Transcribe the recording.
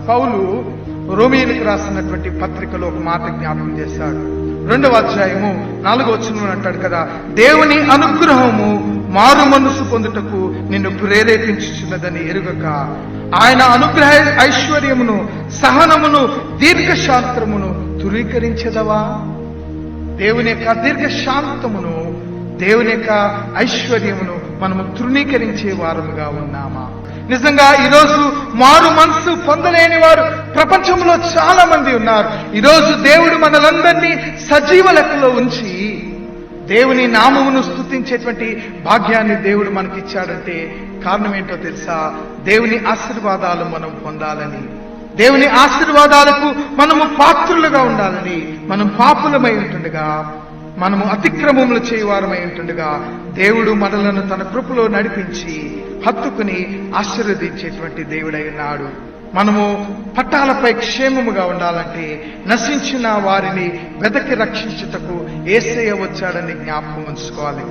పౌలు రోమీయులకు రాసినటువంటి పత్రికలో ఒక మాట జ్ఞాపకం చేశాడు. 2వ అధ్యాయము 4వ వచనంలో అంటాడు కదా, దేవుని అనుగ్రహము మారు మనసు పొందుటకు నిన్ను ప్రేరేపించుచున్నదని ఎరుగక ఆయన అనుగ్రహ ఐశ్వర్యమును సహనమును దీర్ఘశాంతమును ధృవీకరించదవా? దేవుని యొక్క దీర్ఘశాంతమును, దేవుని యొక్క ఐశ్వర్యమును మనము తృణీకరించే వారముగా ఉన్నామా? నిజంగా ఈరోజు మారు మనసు పొందలేని వారు ప్రపంచంలో చాలా మంది ఉన్నారు. ఈరోజు దేవుడు మనలందరినీ సజీవ లెక్కలో ఉంచి దేవుని నామమును స్తుతించేటువంటి భాగ్యాన్ని దేవుడు మనకిచ్చాడంటే కారణం ఏంటో తెలుసా? దేవుని ఆశీర్వాదాలు మనం పొందాలని, దేవుని ఆశీర్వాదాలకు మనము పాత్రులుగా ఉండాలని. మనం పాపులమై ఉంటుండగా, మనము అతిక్రమములు చేయవారమై ఉంటుండగా దేవుడు మనలను తన కృపలో నడిపించి హత్తుకుని ఆశీర్వదించేటువంటి దేవుడై ఉన్నాడు. మనము పట్టాలపై క్షేమముగా ఉండాలంటే నశించిన వారిని వెదకి రక్షించుటకు యేసయ్య వచ్చాడని జ్ఞాపకం ఉంచుకోవాలి.